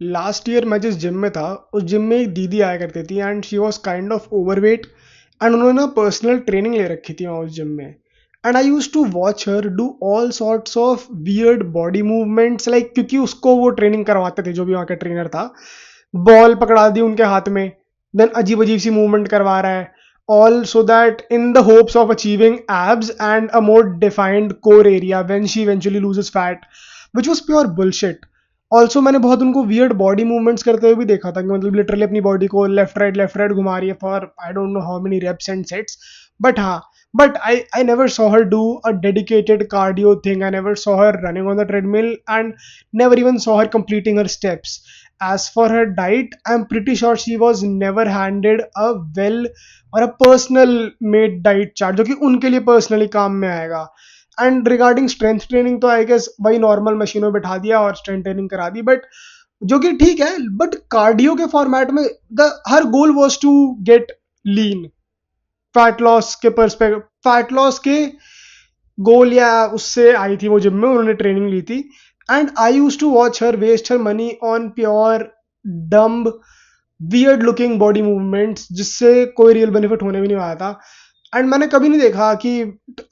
Last year मैं जिस gym में था उस जिम में एक दीदी आया करती थी and she was kind of overweight and उन्होंने ना पर्सनल ट्रेनिंग ले रखी थी वहाँ उस जिम में। And I use to watch her do all sorts of weird body movements like, क्योंकि उसको वो ट्रेनिंग करवाते थे जो भी वहाँ का ट्रेनर था। बॉल पकड़ा दी उनके हाथ में, देन अजीब अजीब सी मूवमेंट करवा रहा है, all so that in the hopes of achieving abs and a more defined core area when she eventually loses fat, which was pure bullshit. Also मैंने बहुत उनको वियर्ड बॉडी मूवमेंट्स करते हुए भी देखा था कि मतलब लिटरली अपनी बॉडी को लेफ्ट राइट घुमा रही है for I don't know how many reps and sets. But हाँ, but I never saw her do a dedicated cardio thing. I never saw her running on the treadmill and never even saw her completing her steps. As for her diet, I'm pretty sure she was never handed a well or a personal made diet chart जो कि उनके लिए personally काम में आएगा। And regarding strength training तो I guess वही normal मशीनों में बैठा दिया और स्ट्रेंथ ट्रेनिंग करा दी, बट जो कि ठीक है। बट कार्डियो के फॉर्मेट में the her goal was to get lean, fat loss के परस्पेक्टिव, फैट लॉस के गोल या उससे आई थी वो जिम में, उन्होंने ट्रेनिंग ली थी। And I use to watch her waste her money on pure dumb weird looking body movements जिससे कोई रियल बेनिफिट होने भी नहीं वाला था। एंड मैंने कभी नहीं देखा कि,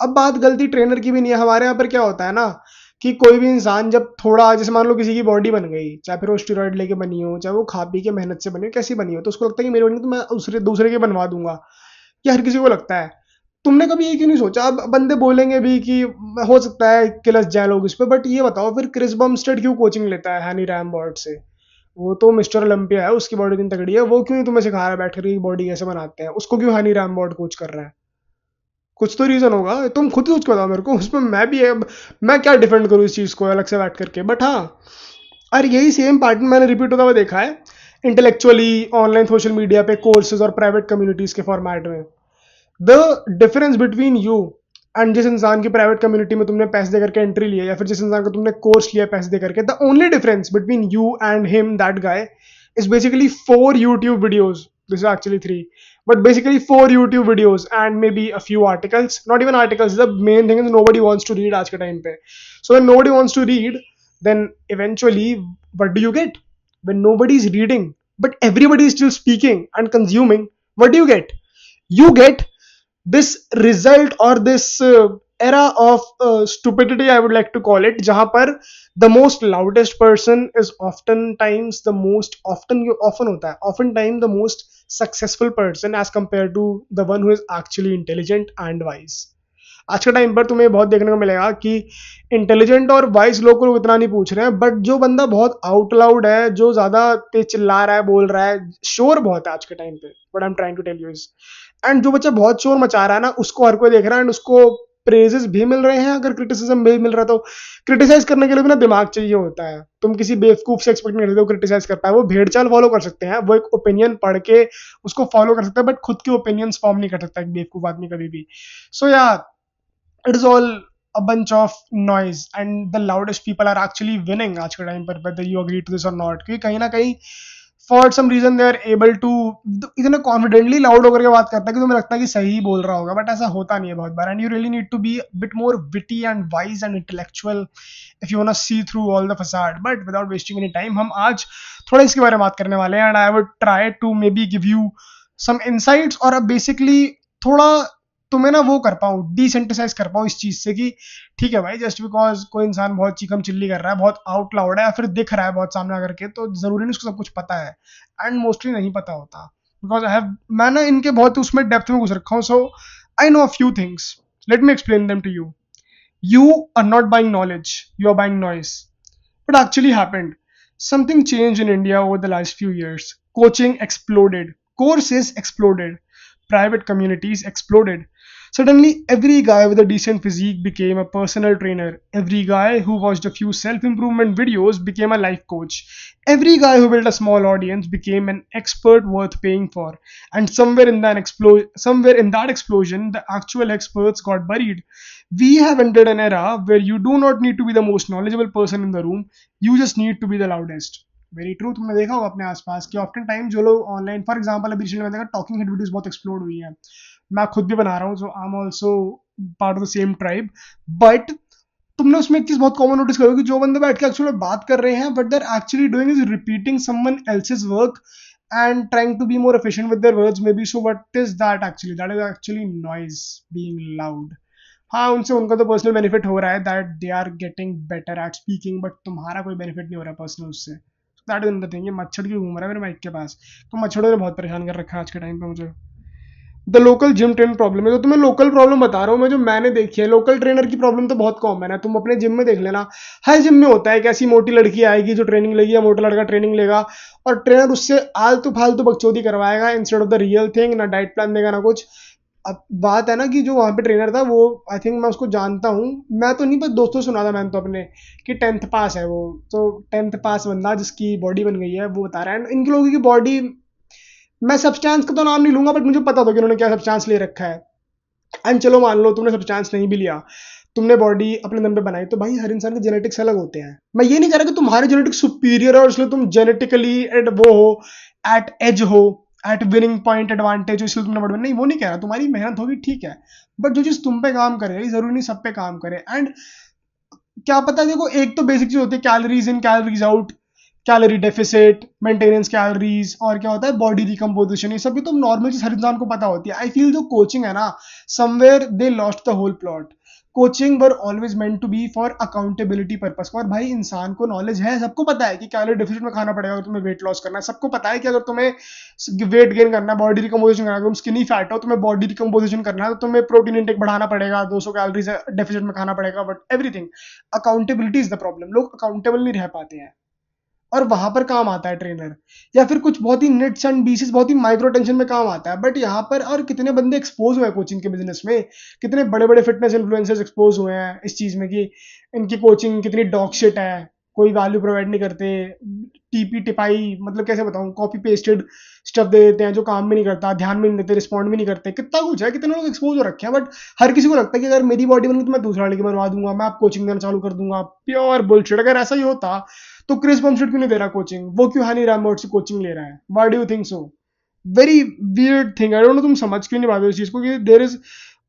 अब बात गलती ट्रेनर की भी नहीं है, हमारे यहाँ पर क्या होता है ना कि कोई भी इंसान जब थोड़ा, जैसे मान लो किसी की बॉडी बन गई, चाहे फिर वो स्टेरॉइड लेके बनी हो, चाहे वो खा पी के मेहनत से बनी हो, कैसी बनी हो, तो उसको लगता है कि मेरी बनी तो मैं दूसरे दूसरे की बनवा दूंगा। ये हर किसी को लगता है। तुमने कभी ये क्यों नहीं सोचा? अब बंदे बोलेंगे भी कि हो सकता है किलस जाए लोग इस पे, बट ये बताओ फिर क्रिस बमस्टेड क्यों कोचिंग लेता है हैनी रैमबर्ट से? वो तो मिस्टर ओलंपिया है, उसकी बॉडी इतनी तगड़ी है, वो क्यों नहीं तुम्हें सिखा रहा है बैठ कर की बॉडी कैसे बनाते हैं? उसको क्यों हैनी रैमबर्ट कोच कर रहा है? कुछ तो रीजन होगा, तुम खुद ही सोच के बताओ मेरे को। उसमें मैं भी है, मैं क्या डिफेंड करूँ इस चीज को अलग से बैठ करके, बट हाँ। और यही सेम पैटर्न मैंने रिपीट होता हुआ देखा है इंटेलेक्चुअली ऑनलाइन सोशल मीडिया पे कोर्सेज और प्राइवेट कम्युनिटीज के फॉर्मेट में। The difference between you and जिस इंसान की प्राइवेट कम्युनिटी में तुमने पैसे देकर के एंट्री लिया, या फिर जिस इंसान को तुमने कोर्स लिया पैसे देकर के, the only difference between you and him that guy is basically 4 YouTube videos. This is actually 3, but basically 4 YouTube videos and maybe a few articles. Not even articles. The main thing is nobody wants to read आज के time पे. So when nobody wants to read, then eventually what do you get? When nobody is reading, but everybody is still speaking and consuming, what do you get? You get this result or this era of stupidity, I would like to call it, जहां पर the most loudest person is oftentimes the most often होता है oftentimes the most successful person as compared to the one who is actually intelligent and wise. आज के time पर तुम्हें बहुत देखने को मिलेगा कि इंटेलिजेंट और वाइज लोग को इतना नहीं पूछ रहे हैं, बट जो बंदा बहुत आउट लाउड है, जो ज्यादा तेज चिल्ला रहा है, बोल रहा है, शोर बहुत है आज के टाइम पे, what I am trying to tell you is, and जो बच्चा बहुत शोर मचा रहा है ना, उसको हर कोई देख रहा है एंड उसको प्रेजेस भी मिल रहे हैं, अगर क्रिटिसिज्म भी मिल रहा है तो क्रिटिसाइज करने के लिए भी ना दिमाग चाहिए होता है। तुम किसी बेवकूफ से एक्सपेक्ट नहीं करते हो क्रिटिसाइज कर पाए, वो भेड़ चाल फॉलो कर सकते हैं, वो एक ओपिनियन पढ़ के उसको फॉलो कर सकता है, बट खुद के ओपिनियंस फॉर्म नहीं कर सकता एक बेवकूफ आदमी कभी भी। सो या it is all a bunch of noise and the loudest people are actually winning आज के टाइम पर, whether you agree to this or not, क्योंकि कहीं ना कहीं for some reason they are able to इतने confidently loud होकर के बात करता है कि तुम्हें लगता है कि सही बोल रहा होगा, बट ऐसा होता नहीं है बहुत बार, and you really need to be a bit more witty and wise and intellectual if you wanna see through all the facade. But without wasting any time, हम आज थोड़ा इसके बारे में बात करने वाले हैं and I would try to maybe give you some insights और basically थोड़ा तुम्हें ना वो कर पाऊँ, डिसेंटिसाइज कर पाऊँ इस चीज से कि ठीक है भाई, जस्ट बिकॉज कोई इंसान बहुत चीखम चिल्ली कर रहा है, बहुत आउट लाउड है, या फिर दिख रहा है बहुत सामने आकर के, तो जरूरी नहीं उसको सब कुछ पता है, एंड मोस्टली नहीं पता होता। बिकॉज आई हैव, मैं ना इनके बहुत उसमें डेप्थ में घुस रखा हूँ, so I know a few things, let me explain them to you. You are not buying knowledge, you are buying noise. What actually happened? Something changed in India over the last few years. Coaching exploded, courses exploded, private communities exploded. Suddenly, every guy with a decent physique became a personal trainer. Every guy who watched a few self improvement videos became a life coach. Every guy who built a small audience became an expert worth paying for. And somewhere in that explosion, the actual experts got buried. We have entered an era where you do not need to be the most knowledgeable person in the room, you just need to be the loudest. Very true. तुमने देखा होगा अपने आसपास कि often time जो लोग online, for example अभी recently मैंने देखा टॉकिंग हेड वीडियोस बहुत एक्सप्लोड हुई हैं, मैं खुद भी बना रहा हूँ, so I am also part of the same tribe, but तुमने उसमें एक चीज बहुत कॉमन नोटिस करोगे कि जो बंदे बैठ के एक्चुअली बात कर रहे हैं, what they are actually doing is repeating someone else's work and trying to be more efficient with their words maybe. So what is that actually? That is actually noise being loud. हाँ, उनसे उनका तो personal benefit हो रहा है, that they are getting better at speaking, but तुम्हारा कोई benefit नहीं हो रहा पर्सनल उससे. That is another thing. ये मच्छर क्यों घूम रहा है मेरे माइक के पास? तो मच्छरों ने बहुत परेशान कर रखा है आज के टाइम पे मुझे. The local gym trainer problem है, तो तुम्हें लोकल प्रॉब्लम बता रहा हूँ मैं जो मैंने देखी है. लोकल ट्रेनर की प्रॉब्लम तो बहुत कॉमन है, तुम अपने जिम में देख लेना. हर जिम में होता है कि ऐसी मोटी लड़की आएगी जो ट्रेनिंग लेगी या मोटा लड़का ट्रेनिंग लेगा, और ट्रेनर उससे आलतू फालतू बकचोदी करवाएगा instead of the real thing. ना डाइट प्लान देगा ना कुछ. अब बात है ना कि जो वहाँ पे ट्रेनर था वो, आई थिंक मैं उसको जानता हूँ. मैं तो नहीं, पर दोस्तों से सुना था मैंने तो अपने, कि 10th पास है वो. तो 10th पास बंदा जिसकी बॉडी बन गई है वो बता रहा है. इनके लोगों की बॉडी, मैं सब्सटेंस का तो नाम नहीं लूंगा, बट मुझे पता था कि उन्होंने क्या सब्सटेंस ले रखा है. एंड चलो मान लो तुमने सब्सटेंस नहीं भी लिया, तुमने बॉडी अपने दम पे बनाई, तो भाई हर इंसान के जेनेटिक्स अलग होते हैं. मैं ये नहीं कह रहा कि तुम्हारे जेनेटिक्स सुपीरियर है और इसलिए तुम जेनेटिकली एट वो हो, एट एज हो, एट विनिंग पॉइंट एडवांटेज हो इसलिए तुमने बॉडी नहीं. वो नहीं कह रहा. तुम्हारी मेहनत होगी ठीक है, बट जो चीज तुम पे काम करे जरूरी नहीं सब पे काम करे. एंड क्या पता, देखो एक तो बेसिक चीज होती है calories in calories out, calorie deficit, maintenance calories, और क्या होता है बॉडी रिकम्पोजिशन. ये सब भी तो नॉर्मल चीज हर इंसान को पता होती है. आई फील जो कोचिंग है ना, somewhere they lost the whole plot. Coaching were always meant to be for accountability purpose. और भाई इंसान को नॉलेज है, सबको पता है कि कैलोरी डेफिसिट में खाना पड़ेगा अगर तुम्हें वेट लॉस करना है. सबको पता है कि अगर तुम्हें वेट गेन करना है, बॉडी रिकम्पोजिशन करना है, तुम स्किनी फैट हो, तुम्हें बॉडी रिकम्पोजिशन करना है, तो तुम्हें प्रोटीन इंटेक बढ़ाना पड़ेगा, 200 कैलोरीज डेफिसिट में खाना पड़ेगा. But everything, accountability is the problem. लोग अकाउंटेबल नहीं रह पाते हैं, और वहां पर काम आता है ट्रेनर. या फिर कुछ बहुत ही निट्स एंड बीसीस, बहुत ही माइक्रो टेंशन में काम आता है. बट यहाँ पर और कितने बंदे एक्सपोज हुए हैं कोचिंग के बिजनेस में, कितने बड़े बड़े फिटनेस इन्फ्लुएंसर्स एक्सपोज हुए हैं इस चीज में कि इनकी कोचिंग कितनी डॉग शिट है, कोई वैल्यू प्रोवाइड नहीं करते, टीपी टिपाई, मतलब कैसे बताऊं, कॉपी पेस्टेड स्टफ दे देते हैं जो काम भी नहीं करता, ध्यान भी नहीं देते, रिस्पॉन्ड भी नहीं करते. कितना कुछ है, कितने लोग एक्सपोज हो रखे हैं. बट हर किसी को लगता है कि अगर मेरी बॉडी बनी तो मैं दूसरा लड़की बनवा दूंगा, मैं आप कोचिंग देना चालू कर दूंगा. Pure bullshit. अगर ऐसा ही होता तो क्रिस बमस्टेड क्यों नहीं दे रहा कोचिंग? वो क्यों हैनी रैमबर्ट से कोचिंग ले रहा है? Why do you think so? Very weird thing. I don't know तुम समझ क्यों नहीं पाते इस चीज को कि there is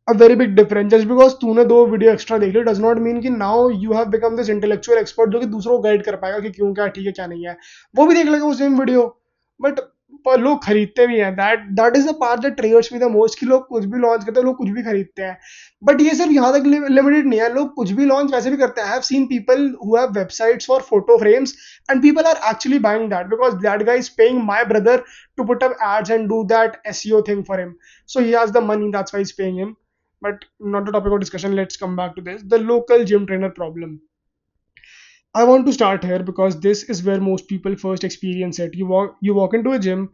a very big difference. Just because तूने 2 वीडियो एक्स्ट्रा देख ली डज नॉट मीन कि now you have become this intellectual expert जो कि दूसरों को गाइड कर पाएगा कि क्यों, क्या ठीक है क्या नहीं है. वो भी देख लेगा वो सेम वीडियो, बट पर लोग खरीदते भी हैं. That that is the part that triggers me the most, कि लोग कुछ भी लॉन्च करते हैं, लोग कुछ भी खरीदते हैं. बट ये सिर्फ यहाँ तक लिमिटेड नहीं है, लोग कुछ भी लॉन्च वैसे भी करते हैं. I have seen people who have websites for photo frames and people are actually buying that because that guy is paying my brother to put up ads and do that SEO thing for him. So he has the money, that's why he's paying him. But not the topic of discussion. Let's come back to this. The local gym trainer problem. I want to start here because this is where most people first experience it. You walk into a gym,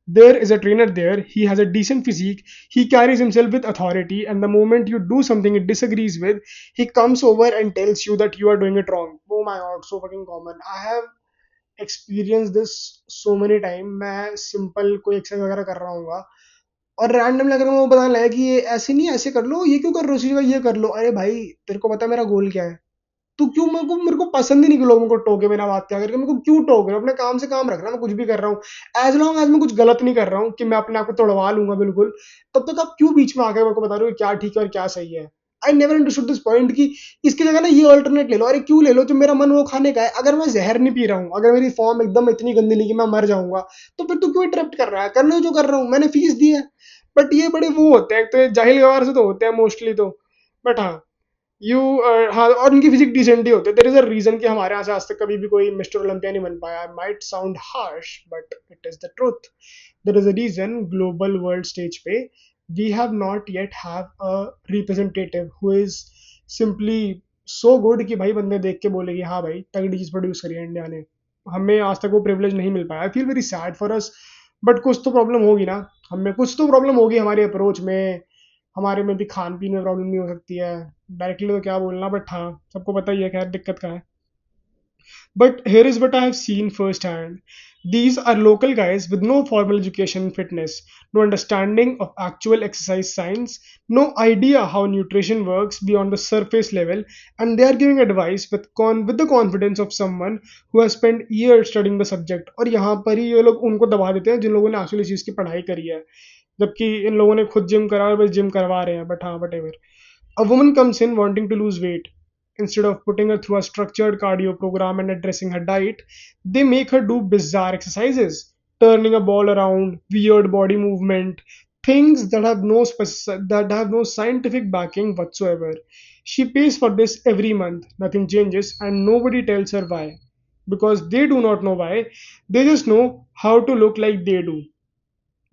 there is a trainer there, he has a decent physique, he carries himself with authority, and the moment you do something he disagrees with, he comes over and tells you that you are doing it wrong. Oh my god, so fucking common. I have experienced this so many time. मैं simple कोई exercise वगैरह कर रहा हूँ और random अगर वो बताने लगा कि ये ऐसे नहीं ऐसे कर लो, ये क्यों कर रहे हो, उसी जगह ये कर लो. अरे भाई तेरे को पता है मेरा गोल क्या है? तू क्यों, मेरे को पसंद ही नहीं कि लोग मेरे को टोके बिना बात क्या करके. मेरे को क्यों टोक रहे हो? अपने काम से काम रखना. मैं कुछ भी कर रहा हूँ एज लॉन्ग एज मैं कुछ गलत नहीं कर रहा हूँ कि मैं अपने आप को तोड़वा लूंगा बिल्कुल, तब तक आप क्यों बीच में आकर मेरे को बता रहे हो क्या ठीक है और क्या सही है? I never understood this point कि इसकी जगह ना ये अल्टरनेट ले लो. अरे क्यों ले लो? जो मेरा मन वो खाने का है, अगर मैं जहर नहीं पी रहा हूँ, अगर मेरी फॉर्म एकदम इतनी गंदी नहीं कि मैं मर जाऊंगा, तो फिर तू क्यों इंटरप्ट कर रहा है? करने जो कर रहा हूँ, मैंने फीस दी है. बट ये बड़े वो होते हैं, तो ये जाहिल गवार से तो होते हैं मोस्टली तो. बट हाँ, यू हाँ, और उनकी फिजिक डिसेंट ही होती है. देयर इज अ रीजन कि हमारे यहाँ से आज तक कभी भी कोई मिस्टर ओलंपिया नहीं बन पाया. Might sound harsh but it is the truth. There is a reason global world stage पे we have not yet have a representative who is simply so good कि भाई बंदे देख के बोलेगी हाँ भाई तगड़ी चीज प्रोड्यूस करी है इंडिया ने. हमें आज तक वो प्रिविलेज नहीं मिल पाया. I feel very sad for us. But कुछ तो प्रॉब्लम होगी ना, हमें कुछ तो प्रॉब्लम होगी हमारे अप्रोच में, हमारे में भी खान पीन में प्रॉब्लम नहीं हो सकती है. डायरेक्टली तो क्या बोलना, बट हाँ सबको पता ही है खैर दिक्कत का है. But here is what I have seen firsthand. These are local guys with no formal education in fitness, no understanding of actual exercise science, no idea how nutrition works beyond the surface level, and they are giving advice with the confidence of someone who has spent years studying the subject. और यहाँ पर ही ये लोग उनको दबा देते हैं जिन लोगों ने एक्चुअली चीज़ की पढ़ाई करी है, जबकि इन लोगों ने खुद जिम करा और बस जिम करवा रहे हैं. बट हाँ, what ever. A woman comes in wanting to lose weight. instead of putting her through a structured cardio program and addressing her diet, they make her do bizarre exercises, turning a ball around, weird body movement, things that have no scientific backing whatsoever. She pays for this every month, nothing changes, and nobody tells her why. Because they do not know why, they just know how to look like they do.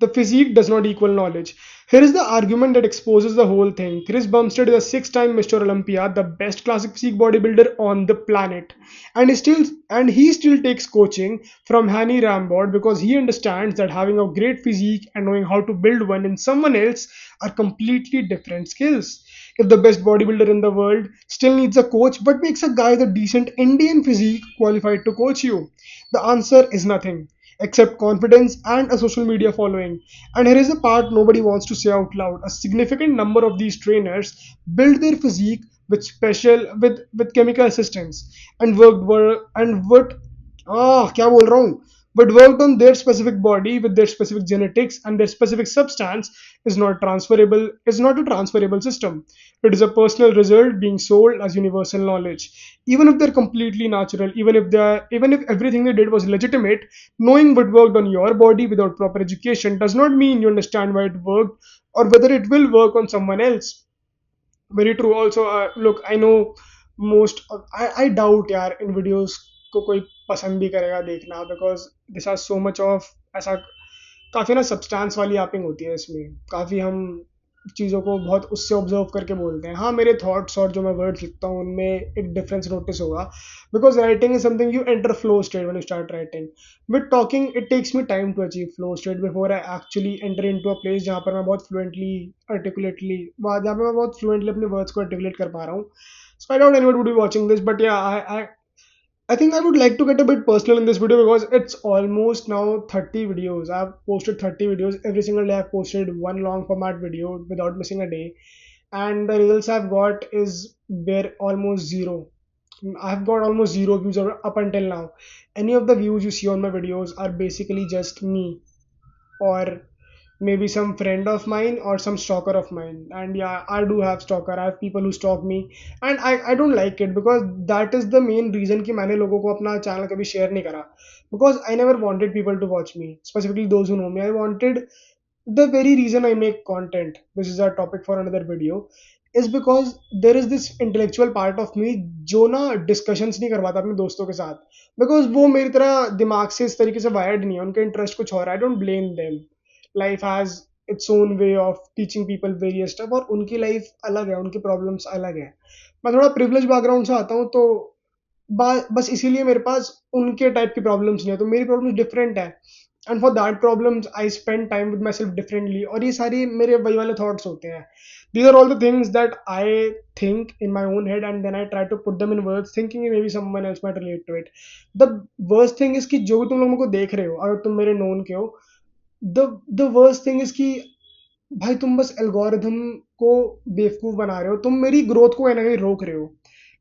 The physique does not equal knowledge. Here is the argument that exposes the whole thing. Chris Bumstead is a six-time Mr. Olympia, the best classic physique bodybuilder on the planet, and he still takes coaching from Hani Rambod because he understands that having a great physique and knowing how to build one in someone else are completely different skills. If the best bodybuilder in the world still needs a coach but makes a guy with a decent Indian physique qualified to coach you, the answer is nothing except confidence and a social media following. And here is the part nobody wants to say out loud. A significant number of these trainers build their physique with chemical assistance and क्या बोल रहा हूँ but worked on their specific body with their specific genetics and their specific substance is not a transferable system. It is a personal result being sold as universal knowledge. Even if they're completely natural, even if everything they did was legitimate, knowing what worked on your body without proper education does not mean you understand why it worked or whether it will work on someone else. Very true. Also, look, I know I doubt यार इन videos को कोई पसंद भी करेगा देखना because this are so much of ऐसा काफ़ी ना सब्सटेंस वाली ऐपिंग होती है इसमें काफ़ी हम चीज़ों को बहुत उससे ऑब्जर्व करके बोलते हैं हाँ मेरे थॉट्स और जो मैं वर्ड्स लिखता हूँ उनमें एक डिफरेंस नोटिस होगा because writing is something you enter flow state when you start writing with talking it takes me time to achieve flow state before I actually enter into a place जहाँ पर मैं बहुत fluently articulately जहाँ पे मैं बहुत fluently अपने words को आर्टिकुलेट कर पा रहा हूँ so I doubt anyone would be watching this but yeah I think I would like to get a bit personal in this video because it's almost now 30 videos. I've posted 30 videos. Every single day I've posted one long format video without missing a day. And the results I've got is bare almost zero. I've got almost zero views up until now. Any of the views you see on my videos are basically just me or maybe some friend of mine or some stalker of mine. And yeah, I do have stalker. I have people who stalk me and I don't like it because that is the main reason कि मैंने लोगों को अपना channel कभी share नहीं करा because I never wanted people to watch me, specifically those who know me. I wanted the very reason I make content, which is a topic for another video, is because there is this intellectual part of me जो ना discussions नहीं करवाता अपने दोस्तों के साथ because वो मेरी तरह दिमाग से इस तरीके से wired नहीं है उनका इंटरेस्ट कुछ और है I don't blame them. Life has its own way of teaching people various stuff और उनकी लाइफ अलग है उनकी प्रॉब्लम्स अलग है मैं थोड़ा प्रिविलेज बैकग्राउंड से आता हूँ तो बस इसीलिए मेरे पास उनके टाइप की प्रॉब्लम्स नहीं है तो मेरी प्रॉब्लम्स डिफरेंट है and for that problems I spend time with my self differently और ये सारी मेरे वही वाले थॉट्स होते हैं these are all the things that I think in my own head and then I try to put them in words thinking maybe someone else might relate to it. The worst thing is कि जो भी तुम लोगों को देख रहे हो अगर तुम मेरे नोन के हो द वर्स्ट थिंग इज कि भाई तुम बस एल्गोरिथम को बेवकूफ बना रहे हो तुम मेरी ग्रोथ को कहीं ना कहीं रोक रहे हो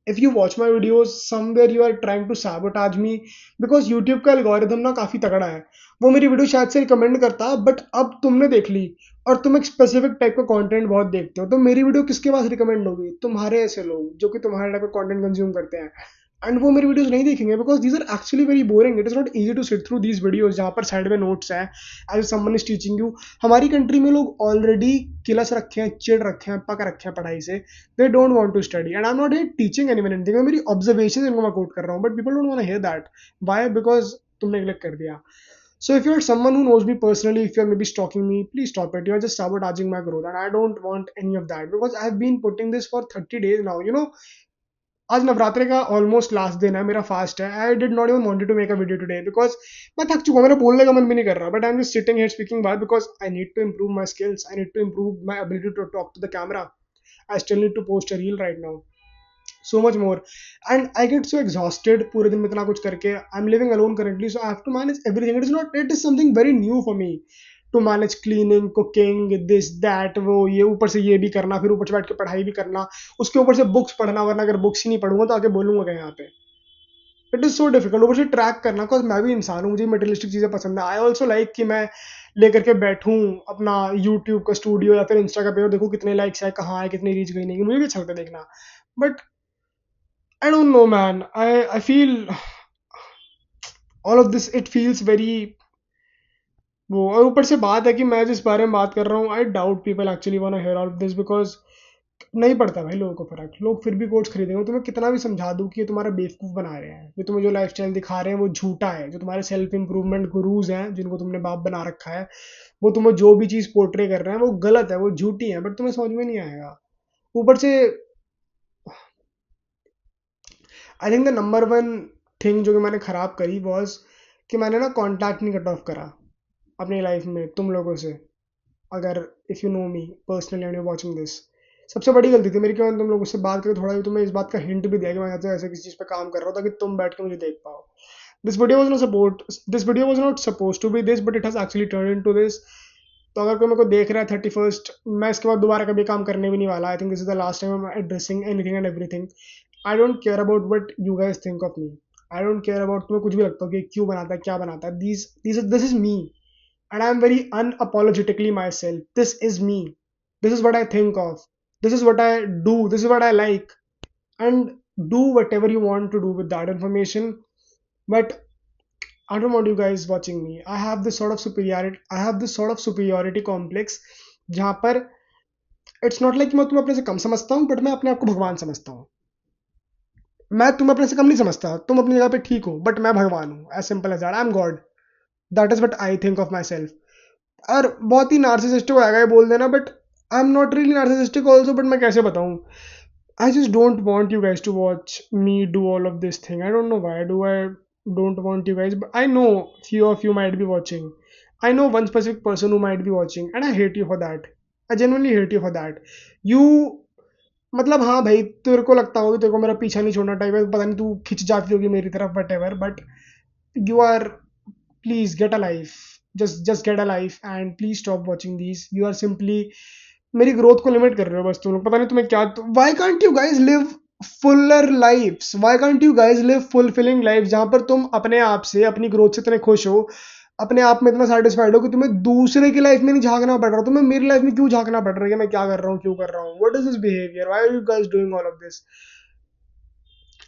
if you watch my videos somewhere you are trying to sabotage me because YouTube का एल्गोरिथम ना काफी तगड़ा है वो मेरी वीडियो शायद से रिकमेंड करता बट अब तुमने देख ली और तुम एक स्पेसिफिक टाइप का कंटेंट बहुत देखते हो तो मेरी वीडियो किसके पास रिकमेंड होगी तुम्हारे ऐसे लोग जो कि तुम्हारे टाइप का कंटेंट कंज्यूम करते हैं एंड वो मेरी वीडियोस नहीं देखेंगे because these are actually very boring it is not easy to sit through these videos जहाँ पर साइड में नोट्स हैं as someone is teaching you हमारी कंट्री में लोग ऑलरेडी किलस रखे हैं चिड़ रखे हैं पक रखे हैं पढ़ाई से they don't want to study and I am not teaching anyone anything मेरी ऑब्जर्वेशन इनको मैं कोट कर रहा हूँ but people don't want to hear that why because तुमने नेग्लेक्ट कर दिया So if you're someone who knows me personally, if you're maybe stalking me, please stop it. You're just sabotaging my growth and I don't want any of that because I've been putting this for 30 days now. You know, आज नवरात्रे का almost last दिन है मेरा fast है I did not even wanted to make a video today because मैं थक चुका हूँ मेरा बोलने का मन भी नहीं कर रहा but I am just sitting here speaking बात because I need to improve my skills I need to improve my ability to talk to the camera I still need to post a reel right now so much more and I get so exhausted पूरे दिन में इतना कुछ करके I'm living alone currently so I have to manage everything it is something very new for me to manage cleaning cooking this that वो ये ऊपर से ये भी करना फिर ऊपर से बैठ के पढ़ाई भी करना उसके ऊपर से बुक्स पढ़ना वरना अगर बुक्स ही नहीं पढ़ूंगा तो आगे बोलूंगा क्या यहाँ पे इट इज सो डिफिकल्ट ऊपर से ट्रैक करना बिकॉज मैं भी इंसान हूँ मुझे मटेरियलिस्टिक चीज़ें पसंद है आई ऑल्सो लाइक कि मैं लेकर के बैठूँ अपना यूट्यूब का स्टूडियो या फिर इंस्टा का पेज देखूँ कितने लाइक्स है कहाँ है कितनी रीच गई नहीं मुझे भी अच्छा लगता है देखना but I don't know, man. I feel all of this, it feels very वो, और ऊपर से बात है कि मैं जिस बारे में बात कर रहा हूँ, I doubt people actually want to hear all this, because नहीं पड़ता भाई लोगों को फर्क। लोग फिर भी कोर्स खरीदेंगे। तुम्हें कितना भी समझा दूं कि ये तुम्हारा बेवकूफ बना रहे हैं, ये तुम्हें जो लाइफस्टाइल दिखा रहे हैं वो झूठा है, जो तुम्हारे सेल्फ इंप्रूवमेंट गुरुज हैं जिनको तुमने बाप बना रखा है, वो तुम्हें जो भी चीज पोर्ट्रे कर रहे हैं वो गलत है, वो झूठी है, बट तुम्हें समझ में नहीं आएगा। ऊपर से I think the number one thing जो कि मैंने खराब करी वॉज कि मैंने ना कॉन्टैक्ट नहीं कट ऑफ करा अपनी लाइफ में तुम लोगों से। अगर if you know me personally and you watching this, सबसे बड़ी गलती थी मेरी कि मैंने तुम लोगों से बात करके थोड़ा भी तुम्हें इस बात का हिंट भी दिया कि मैं ऐसे ऐसे किसी चीज़ पे काम कर रहा हूँ ताकि तुम बैठ के मुझे देख पाओ। This video was not suppose to be this, but it has actually turn into this. तो अगर कोई मेरे को देख रहा है 31st, मैं इसके बाद दोबारा कभी काम करने भी नहीं वाला। I think this is the last time I am addressing anything and everything. I don't care about what you guys think of me. I don't care about तुम्हें कुछ भी लगता हो कि क्यों बनाता है क्या बनाता है। This is me, and I'm very unapologetically myself. This is me. This is what I think of. This is what I do. This is what I like. And do whatever you want to do with that information. But I don't want you guys watching me. I have this sort of superiority. I have this sort of superiority complex जहाँ पर it's not like मैं तुम्हें अपने से कम समझता हूँ, but मैं अपने आप को भगवान समझता हूँ। मैं तुम्हें अपने से कम नहीं समझता, तुम अपनी जगह पे ठीक हो, बट मैं भगवान हूँ। As simple as that, I am God. That is what I think of myself. और बहुत ही नार्सिसिस्टिक हो जाएगा ये बोल देना, but I am not really narcissistic also, but मैं कैसे बताऊँ। I just don't want you guys to watch me do all of this thing. I don't know why do I don't want you guys, but I know few of you might be watching. I know one specific person who might be watching, and I hate you for that. I genuinely hate you for that. You, मतलब हाँ भाई, तेरे को लगता होगा कि तेरे को मेरा पीछा नहीं छोड़ना टाइप है, पता नहीं तू खिंच जाती होगी मेरी तरफ, but ever, but you are, please get a life. Just get a life and please stop watching these. You are simply मेरी ग्रोथ को लिमिट कर रहे हो बस तुम लोग। पता नहीं तुम्हें क्या, why can't you guys live fuller lives? Why can't you guys live fulfilling lives जहां पर तुम अपने आप से, अपनी ग्रोथ से इतने खुश हो, अपने आप में इतना सेटिस्फाइड हो कि तुम्हें दूसरे की लाइफ में नहीं झांकना पड़ रहा। तुम्हें मेरी लाइफ में क्यों झांकना पड़ रहा है कि मैं क्या कर रहा हूँ, क्यों कर रहा हूँ? What is this behaviour? Why are you guys doing all of this?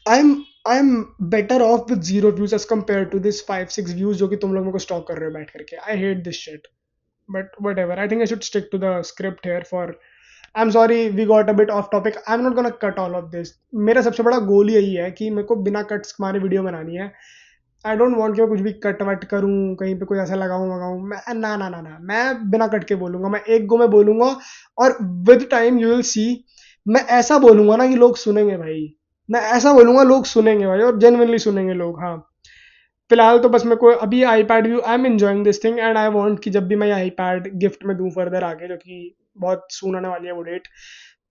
I am better off with zero views as compare to this 5-6 views जो कि तुम लोग मेरे को स्टॉक कर रहे हो बैठ करके। I hate this shit, but whatever. I think I should stick to the script here for, I am sorry we got a bit off topic. I am not gonna cut all of this. मेरा सबसे बड़ा गोल यही है कि मेरे को बिना cuts मारे वीडियो बनानी है। आई डोंट वांट कि मैं कुछ भी कट वट करूँ, कहीं पे कुछ ऐसा लगाऊं वगाऊं। मैं ना ना ना ना, मैं बिना कट के बोलूंगा। मैं एक गो में बोलूंगा, और with time you will see मैं ऐसा बोलूंगा ना कि लोग सुनेंगे भाई। मैं ऐसा बोलूंगा लोग सुनेंगे भाई, और जेन्युइनली सुनेंगे लोग। हाँ, फिलहाल तो बस मेरे को अभी iPad view, I am enjoying this thing, and I want कि जब भी मैं आईपैड गिफ्ट में दूं फर्दर आगे, जो कि बहुत सून आने वाली है वो डेट,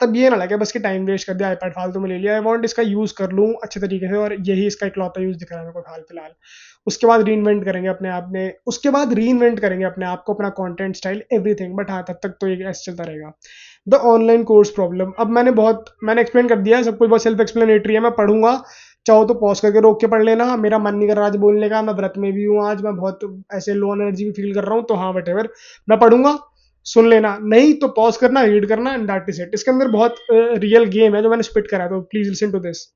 तब ये ना लगे बस कि टाइम वेस्ट कर दिया, आईपैड फालतू में ले लिया। आई वांट इसका यूज़ कर लूँ अच्छे तरीके से, और यही इसका इकलौता यूज़ दिख रहा है मेरे को हाल फिलहाल। उसके बाद री इन्वेंट करेंगे अपने आप में, उसके बाद री इन्वेंट करेंगे अपने आप को, अपना कंटेंट स्टाइल एवरीथिंग। बट हाँ, तब तक तो ये ऐसे चलता रहेगा। द ऑनलाइन कोर्स प्रॉब्लम, अब मैंने एक्सप्लेन कर दिया, सब कुछ बहुत सेल्फ एक्सप्लेनेटरी है। मैं पढ़ूंगा, चाहो तो पॉज करके रोक के पढ़ लेना। मेरा मन नहीं कर रहा आज बोलने का, मैं व्रत में भी हूँ आज, मैं बहुत ऐसे लो एनर्जी भी फील कर रहा हूँ, तो हाँ वट एवर, मैं पढ़ूंगा, सुन लेना। नहीं तो पॉज करना, रीड करना, एंड दैट इज इट। इसके अंदर बहुत रियल गेम है जो मैंने स्पिट करा है, तो please listen to this.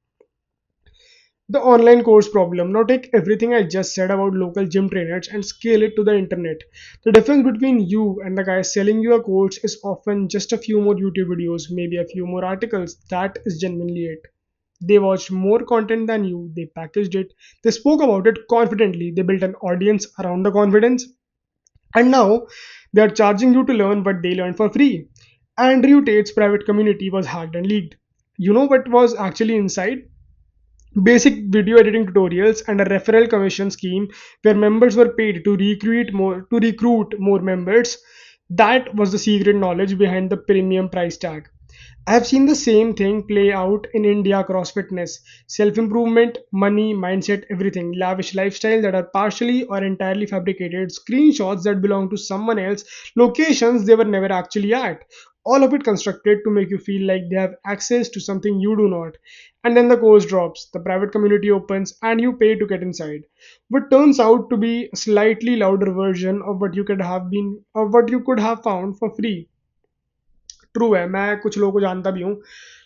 The online course problem. Now take everything I just said about local gym trainers and scale it to the internet. The difference between you and the guy selling you a course is often just a few more YouTube videos, maybe a few more articles. That is genuinely it. They watched more content than you, they packaged it, they spoke about it confidently, they built an audience around the confidence, and now they are charging you to learn what they learned for free. Andrew Tate's private community was hacked and leaked. You know what was actually inside? Basic video editing tutorials and a referral commission scheme where members were paid to recruit more members. That was the secret knowledge behind the premium price tag. I have seen the same thing play out in India across fitness, self improvement, money, mindset, everything. Lavish lifestyle that are partially or entirely fabricated, screenshots that belong to someone else, locations they were never actually at. All of it constructed to make you feel like they have access to something you do not. And then the course drops, the private community opens, and you pay to get inside. What turns out to be a slightly louder version of what you could have found for free. True है, मैं कुछ लोगों को जानता भी हूँ,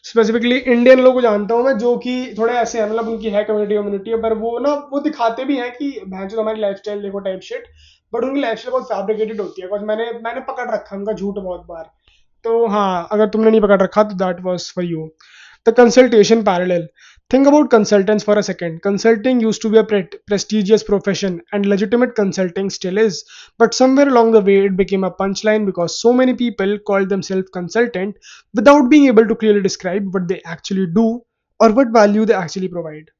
specifically Indian लोगों को जानता हूँ मैं, जो कि थोड़े ऐसे हैं, मतलब उनकी है कम्युनिटी है, पर वो ना वो दिखाते भी हैं कि भैंस जो हमारी लाइफ स्टाइल देखो टाइप शिट, बट उनकी लाइफ स्टाइल बहुत फैब्रिकेटेड होती है, बिकॉज मैंने पकड़ रखा है उनका झूठ बहुत बार। तो हाँ, अगर तुमने नहीं पकड़ रखा तो that was for you. The consultation parallel. Think about consultants for a second. Consulting used to be a prestigious profession, and legitimate consulting still is. But somewhere along the way, it became a punchline because so many people called themselves consultant without being able to clearly describe what they actually do or what value they actually provide.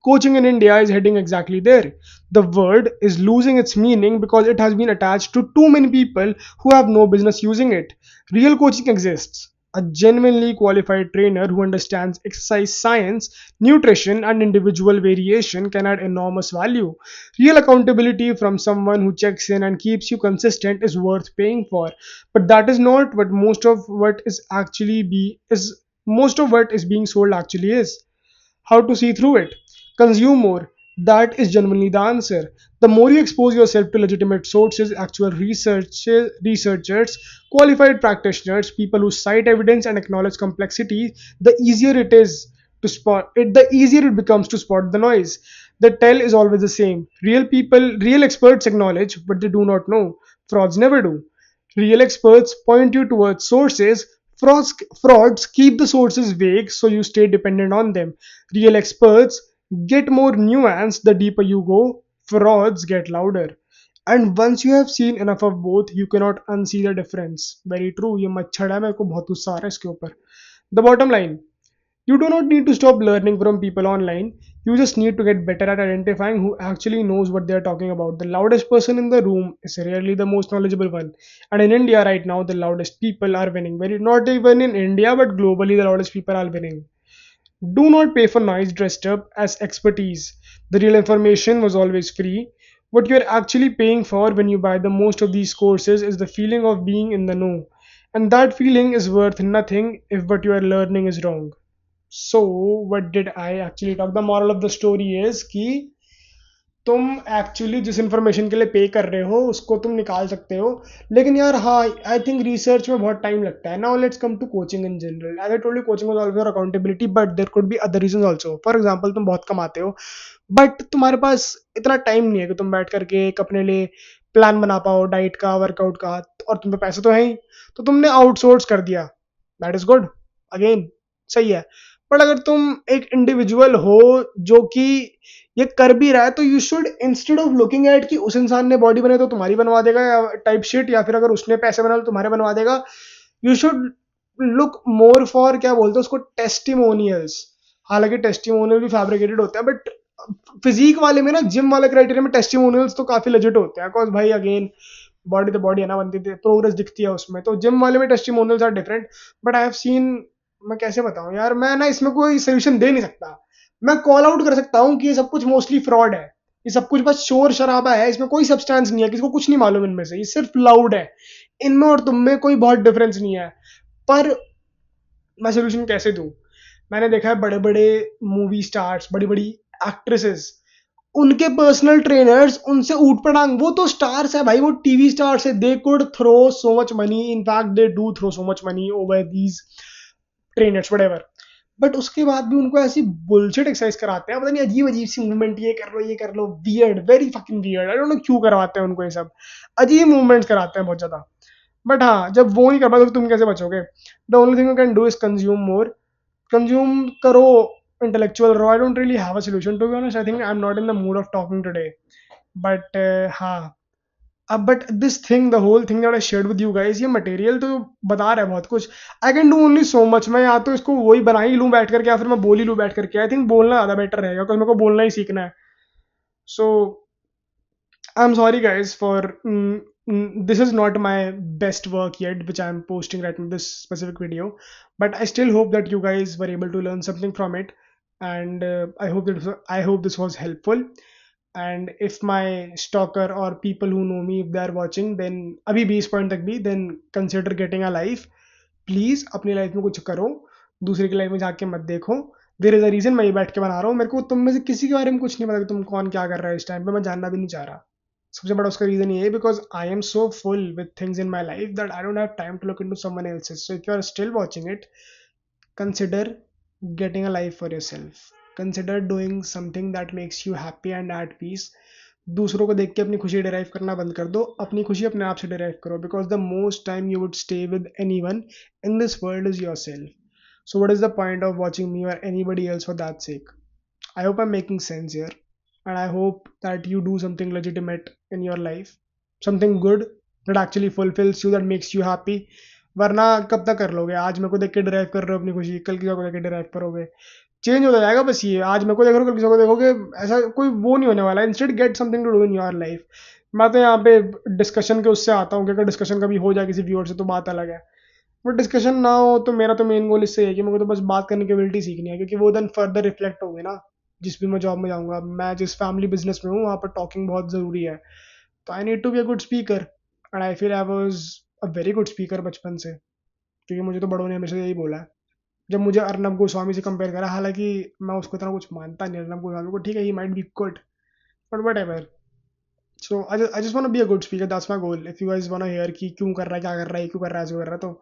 Coaching in India is heading exactly there. The word is losing its meaning because it has been attached to too many people who have no business using it. Real coaching exists. A genuinely qualified trainer who understands exercise science, nutrition, and individual variation can add enormous value. Real accountability from someone who checks in and keeps you consistent is worth paying for. But that is not what most of what is being sold actually is. How to see through it? Consume more. That is genuinely the answer. The more you expose yourself to legitimate sources, actual researchers, qualified practitioners, people who cite evidence and acknowledge complexity, the easier it is to spot it, the easier it becomes to spot the noise. The tell is always the same. Real experts acknowledge, but they do not know. Frauds never do. Real experts point you towards sources. Frauds keep the sources vague so you stay dependent on them. Real experts get more nuanced the deeper you go. Frauds get louder. And once you have seen enough of both, you cannot unsee the difference. Very true. ये मच्छर है, मेरे को बहुत गुस्सा आ रहा है इसके ऊपर. The bottom line: you do not need to stop learning from people online. You just need to get better at identifying who actually knows what they are talking about. The loudest person in the room is rarely the most knowledgeable one. And in India right now, the loudest people are winning. Very not even in India, but globally, the loudest people are winning. Do not pay for noise dressed up as expertise. The real information was always free. What you're actually paying for when you buy the most of these courses is the feeling of being in the know. And that feeling is worth nothing if what you are learning is wrong. So, what did I actually talk? The moral of the story is कि तुम actually जिस information के लिए पे कर रहे हो उसको तुम निकाल सकते हो, लेकिन यार हाँ, आई थिंक रिसर्च में बहुत टाइम लगता है. Now let's come to coaching in general. As I told you, coaching was also accountability, but there could be other reasons also. For example, तुम बहुत कमाते हो बट तुम्हारे पास इतना टाइम नहीं है कि तुम बैठ करके एक अपने लिए प्लान बना पाओ डाइट का, वर्कआउट का, और तुम पे पैसे तो है ही, तो तुमने आउटसोर्स कर दिया. दैट इज गुड, अगेन सही है. बट अगर तुम एक इंडिविजुअल हो जो कि ये कर भी रहा है, तो you should, instead of looking at कि उस इंसान ने बॉडी बनाई तो तुम्हारी बनवा देगा या टाइप शिट, या फिर अगर उसने पैसे बनाए तो तुम्हारे बनवा देगा, you should look more for, क्या बोलते हैं उसको, टेस्टिमोनियल्स. हालांकि टेस्टिमोनियल भी फैब्रिकेटेड होता है, बट फिजिक वाले में ना, जिम वाले क्राइटेरिया में टेस्टिमोनियल्स तो काफी लेजिट होते हैं, बिकॉज भाई अगेन बॉडी तो बॉडी है ना, बनती थी प्रोग्रेस दिखती है उसमें, तो जिम वाले में testimonials are different. But I have seen, मैं कैसे बताऊं यार, मैं ना इसमें कोई सोल्यूशन दे नहीं सकता. मैं कॉल आउट कर सकता हूँ कि ये सब कुछ मोस्टली फ्रॉड है, ये सब कुछ बस शोर शराबा है, इसमें कोई सब्सटेंस नहीं है, किसी को कुछ नहीं मालूम इनमें से, ये सिर्फ लाउड है. इनमें और तुम में कोई बहुत डिफरेंस नहीं है. पर मैं सोल्यूशन कैसे दूं? मैंने देखा है बड़े बड़े मूवी स्टार्स, बड़ी बड़ी एक्ट्रेसेस, उनके पर्सनल ट्रेनर्स उनसे ऊट पटांग, वो तो स्टार्स है भाई, वो टीवी स्टार्स है, they could throw so much money, in fact they do throw so much money over these trainers whatever. But उसके बाद भी उनको ऐसी बुलशिट एक्सरसाइज कराते हैं, पता नहीं अजीब अजीब सी मूवमेंट, ये कर लो ये कर लो, weird, very fucking weird. I don't know क्यों करवाते हैं उनको ये सब, अजीब मूवमेंट्स कराते हैं बहुत ज्यादा. बट हाँ, जब वो नहीं कर पाते तो तुम कैसे बचोगे? The only thing you can do is consume more. Consume करो, इंटेलेक्चुअल रहो. I don't really have a solution to be honest. I think I am not in the mood of talking today. But हाँ, अब but this thing, the whole thing that I shared with you guys, ये material तो बता रहा है बहुत कुछ. I can do only so much. मैं या तो इसको वही बना ही लूँ बैठ करके, या फिर मैं बोल ही लूँ बैठ करके. आई थिंक बोलना ज़्यादा बेटर रहेगा, क्योंकि मेरे को बोलना ही सीखना है. So I am sorry guys for, this is not my best work yet which I am posting right now, this specific video, but I still hope that you guys were able to learn something from it. And I hope this was helpful. And if my stalker or people who know me, if they are watching, then अभी भी इस point तक भी, then consider getting a life. Please अपनी life में कुछ करो, दूसरे की लाइफ में जाके मत देखो. देर इज अ रीजन मैं ये बैठ के बना रहा हूँ. मेरे को तुम में से किसी के बारे में कुछ नहीं पता कि तुम कौन क्या कर रहा है इस टाइम पे, मैं जानना भी नहीं चाह रहा. सबसे बड़ा उसका रीज़न ये है because I am so full with things in my life that I don't have time to look into someone else's. So if you are still watching it, consider getting a life for yourself. Consider doing something that makes you happy and at peace. दूसरों को देख के अपनी खुशी derive करना बंद कर दो, अपनी खुशी अपने आप से डिराइव करो, because the most time you would stay with anyone in this world is yourself. So what is the point of watching me और anybody else for that sake? I hope I'm making sense here, and I hope that you do something legitimate in your life, something good that actually fulfills you, that makes you happy. वरना कब तक कर लोगे? आज मेरे को देख के ड्राइव कर रहे हो अपनी खुशी, कल किसी को देख के ड्राइव करोगे? चेंज होता जाएगा बस ये, आज मेरे को देख रहे हो कल किसी को देखोगे, ऐसा कोई वो नहीं होने वाला. Instead get something to do in your life. मैं तो यहाँ पे डिस्कशन के उससे आता हूँ कि अगर डिस्कशन कभी हो जाए किसी व्यूअर से तो बात अलग है, बट डिस्कशन ना हो तो मेरा तो मेन गोल इससे है कि मेरे को तो बस बात करने की एबिलिटी सीखनी है, क्योंकि वो देन फर्दर रिफ्लेक्ट होगी ना. जिस भी मैं जॉब में जाऊंगा, मैं जिस फैमिली बिजनेस में हूँ, वहाँ पर टॉकिंग बहुत ज़रूरी है. तो I need to be a good speaker, and I feel I was a very good speaker बचपन से, क्योंकि मुझे तो बड़ों ने हमेशा यही बोला है. जब मुझे अर्नब गोस्वामी से कंपेयर करा, हालांकि मैं उसको इतना कुछ मानता नहीं अर्नब गोस्वामी को, ठीक है he might be good, but what ever. So I just want be a good speaker, that's my goal. If you guys want here कि क्यों कर रहा है, क्या कर रहा है, क्यों कर रहा है, ऐसे कर रहा है, तो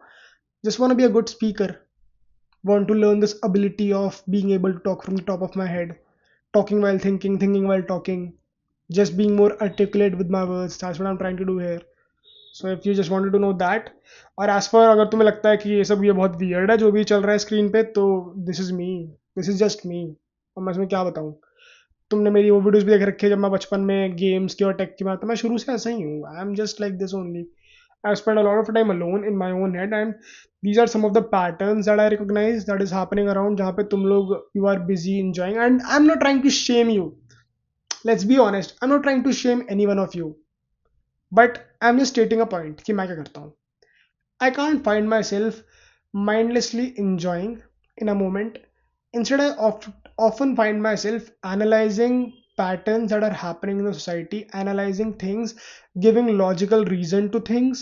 just want to be a good speaker, want to learn this ability of being able to talk from the top of my head, talking while thinking, thinking while talking, just being more articulate with my words. That's what I'm trying to do here. So if you just wanted to know that, और as for अगर तुम्हें लगता है कि ये बहुत weird है जो भी चल रहा है स्क्रीन पे, तो this is me, this is just me. और मैं इसमें क्या बताऊँ? तुमने मेरी वो वीडियोस भी देख रखी है जब मैं बचपन में गेम्स की और टेक की बात, तो मैं शुरू से ऐसा ही हूँ. आई am just like this only. I've spent a lot of time alone in my own head, and these are some of the patterns that I recognize that is happening around जहाँ पे तुम लोग you are busy enjoying, and I'm not trying to shame you. Let's be honest, I'm not trying to shame any one of you, but I'm just stating a point कि मैं क्या करता हूँ. I can't find myself mindlessly enjoying in a moment. Instead, often find myself analyzing patterns that are happening in the society, analyzing things, giving logical reason to things,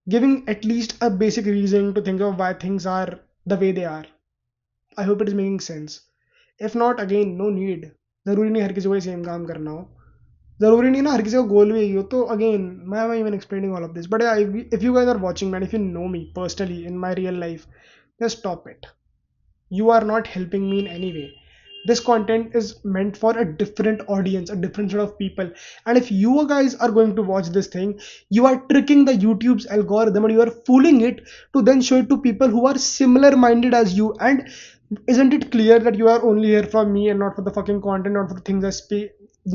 giving at least a basic reason to think of why things are the way they are. I hope it is making sense. If not, again, no need. ज़रूरी नहीं हर किसी को same काम करना हो, ज़रूरी नहीं ना हर किसी को गोल भी यही हो. तो अगेन, मैं even explaining all of this, but if you guys are watching man, if you know me personally in my real life, just stop it. You are not helping me in any way. This content is meant for a different audience, a different set of people. And if you guys are going to watch this thing, you are tricking the YouTube's algorithm, and you are fooling it to then show it to people who are similar minded as you. And isn't it clear that you are only here for me and not for the fucking content, not for the things I speak,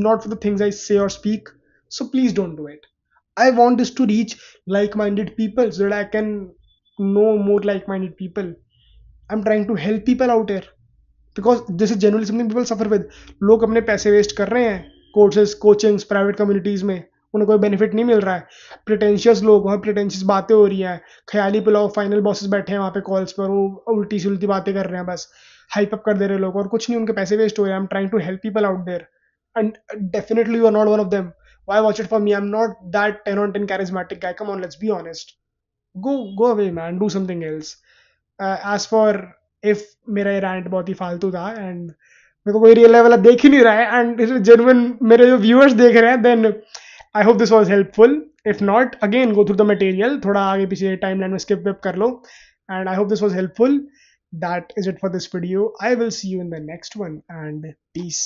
not for the things I say or speak? So please don't do it. I want this to reach like-minded people so that I can know more like-minded people. I'm trying to help people out here because this is generally something people suffer with. लोग अपने पैसे waste कर रहे हैं courses, coachings, private communities में, उन्हें कोई benefit नहीं मिल रहा है. प्रिटेंशियस लोग, वहाँ प्रिटेंशियस बातें हो रही हैं, ख्याली पुलाव फाइनल बॉसेस बैठे हैं वहाँ पे कॉल्स पर, वो उल्टी सी उल्टी बातें कर रहे हैं, बस हाइप अप कर दे रहे लोग, और कुछ नहीं, उनके पैसे वेस्ट हो रहे हैं. I am trying to help people out there, and definitely you are not one of them. Why watch it for me? I'm not that 10 on 10 charismatic guy. Come on, let's be honest. Go away, man. Do something else. As for if मेरा ये rant बहुत ही फालतू था and मेरे को कोई real level देख ही नहीं रहा है एंड जेन्युइन मेरे जो व्यूअर्स देख रहे हैं, then I hope this was helpful. If not, again go through the material, थोड़ा आगे पीछे टाइमलाइन में स्किप वेप कर लो, and I hope this was helpful. That is it for this video. I will see you in the next one, and peace.